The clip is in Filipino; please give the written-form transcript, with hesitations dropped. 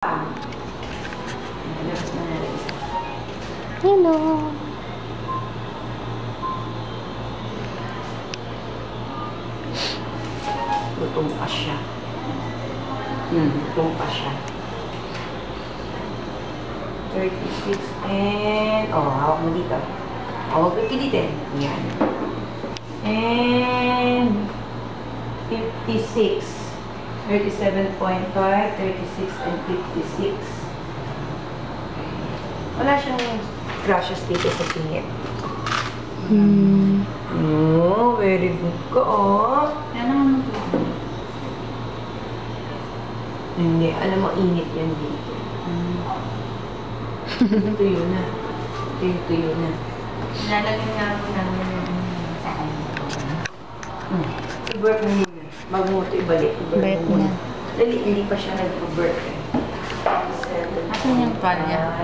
Hello. Lutong pa siya. Lutong pa siya. 36 and... Oh, hawak mo dito. Huwag pipilitin. Yan. And... 56. 37.5, 36, and 56. Wala siyang crashes dito sa singit. Oh, very good ko, oh. Yan naman ito. Hindi, alam mo, init yan dito. Tuyo na. Tuyo na. Lalagyan nga po namin yung sa kanya. I-birth mo muna. Bago mo ito ibalik. Birth na. Dali, hindi pa siya nag-birth eh. Asan yung palya?